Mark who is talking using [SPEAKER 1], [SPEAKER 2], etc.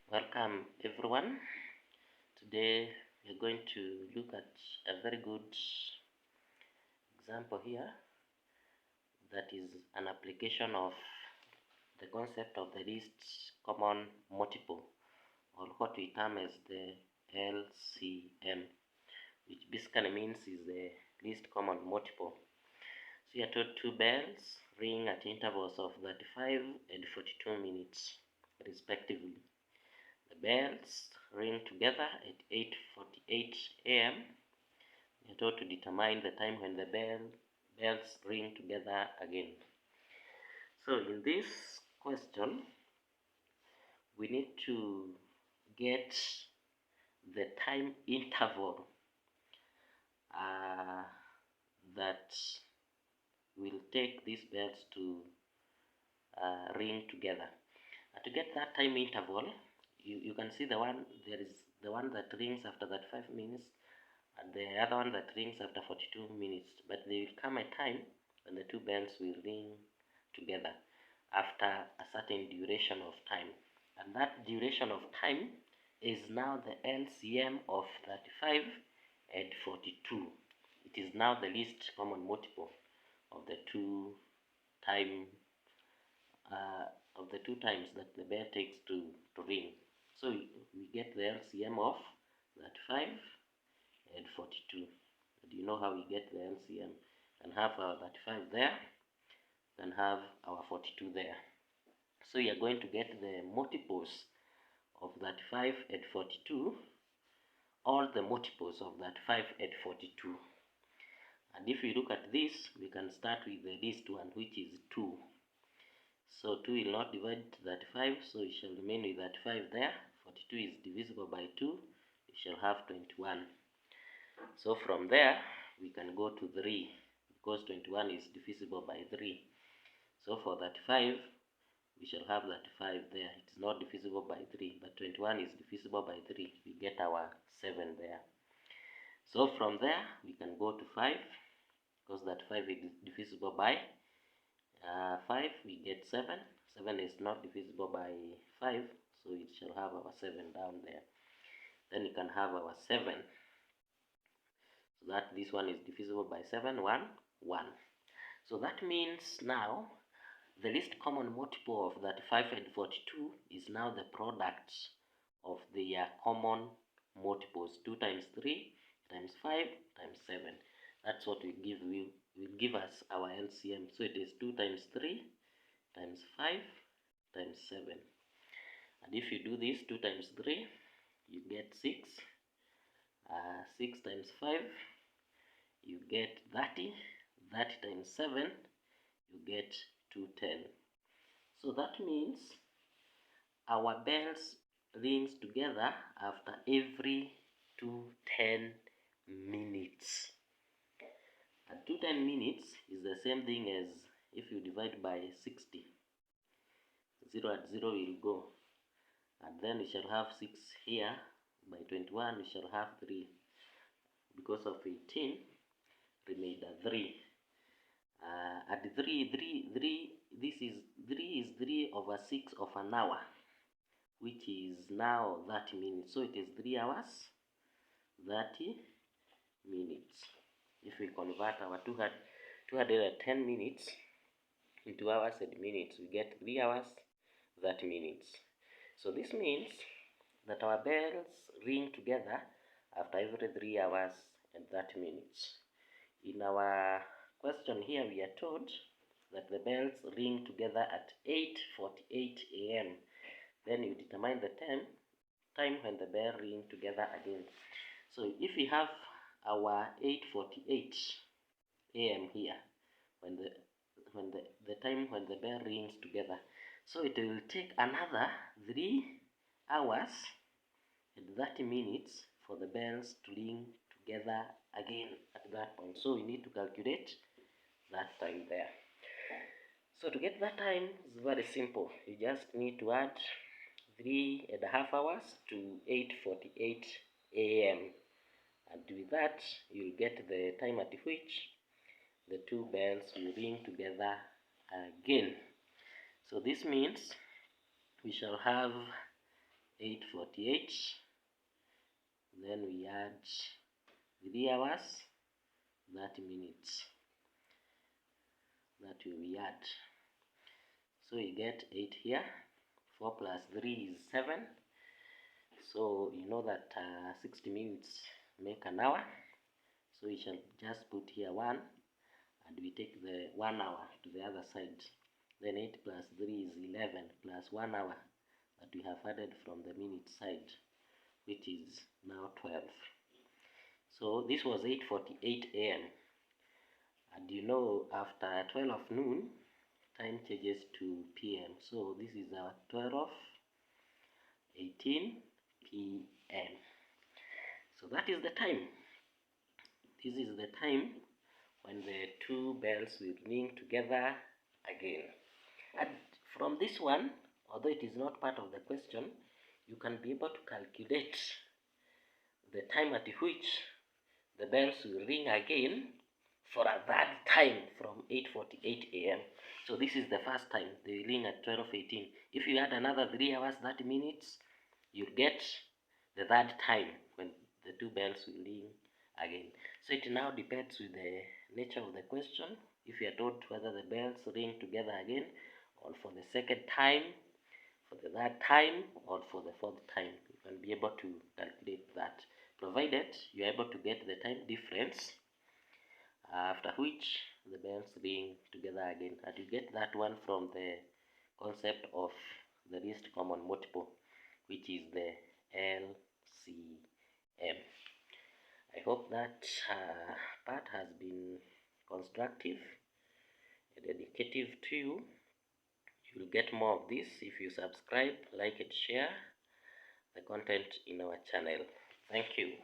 [SPEAKER 1] Welcome everyone. Today we are going to look at a very good example here, that is an application of the concept of the least common multiple, or what we term as the LCM, which basically means is the least common multiple. So we are told two bells ring at intervals of 35 and 42 minutes respectively. The bells ring together at 8:48 a.m. We are told to determine the time when the bells ring together again. So in this question, we need to get the time interval that will take these bells to ring together. To get that time interval, you can see there is the one that rings after that 5 minutes and the other one that rings after 42 minutes, but there will come a time when the two bells will ring together after a certain duration of time, and that duration of time is now the LCM of 35 and 42. It is now the least common multiple of the two times that the bell takes to ring. So we get the LCM of 35 and 42. Do you know how we get the LCM? We can have our 35 there, we can have our 42 there. So we are going to get the multiples of 35 and 42, all the multiples of 35 and 42. And if we look at this, we can start with the least one, which is 2. So 2 will not divide 35, so we shall remain with 35 there. 42 is divisible by 2, we shall have 21. So from there, we can go to 3, because 21 is divisible by 3. So for 35, we shall have 35 there. It is not divisible by 3, but 21 is divisible by 3. We get our 7 there. So from there, we can go to 5, because that 5 is divisible by 5. We get 7. 7 is not divisible by 5, so it shall have our 7 down there. Then we can have our 7. So that this one is divisible by 7, 1, 1. So that means now the least common multiple of 35 and 42 is now the product of their common multiples. 2 times 3 times 5 times 7. That's what will give us our LCM. So it is 2 times 3 times 5 times 7. And if you do this, 2 times 3, you get 6. 6 times 5, you get 30. 30 times 7, you get 210. So that means our bells rings together after every 210 minutes. And 210 minutes is the same thing as if you divide by 60. 0 at 0 will go, and then we shall have 6 here. By 21 we shall have 3. Because of 18 remained a 3. At 3, this is 3 over 6 of an hour, which is now 30 minutes. So it is 3 hours 30 minutes. If we convert our 210 minutes into hours and minutes, we get 3 hours 30 minutes. So this means that our bells ring together after every 3 hours and 30 minutes. In our question here, we are told that the bells ring together at 8:48 a.m. Then you determine the time when the bell ring together again. So if we have our 8:48 a.m. here, when the time when the bell rings together, so it will take another 3 hours and 30 minutes for the bells to ring together again at that point. So we need to calculate that time there. So to get that time is very simple. You just need to add 3.5 hours to 8:48 a.m. and with that you'll get the time at which the two bells will ring together again. So this means we shall have 8:48, then we add 3 hours, 30 minutes. That will be add. So you get 8 here. 4 plus 3 is 7. So you know that 60 minutes make an hour. So we shall just put here 1, and we take the 1 hour to the other side. Then 8 plus 3 is 11 plus 1 hour that we have added from the minute side, which is now 12. So this was 8:48 a.m. And you know, after 12 noon, time changes to p.m. So this is our 12:18 p.m. So that is the time. This is the time when the two bells will ring together again. And from this one, although it is not part of the question, you can be able to calculate the time at which the bells will ring again for a third time from 8:48 a.m. So this is the first time they ring at 12:18. If you add another 3 hours 30 minutes, you'll get the third time when the two bells will ring again. So it now depends with the nature of the question. If you are told whether the bells ring together again, or for the second time, for the third time, or for the fourth time, you can be able to calculate that, provided you are able to get the time difference, after which the bells ring together again. And you get that one from the concept of the least common multiple, which is the LCM. I hope that part has been constructive and educative to you. You will get more of this if you subscribe, like, and share the content in our channel. Thank you.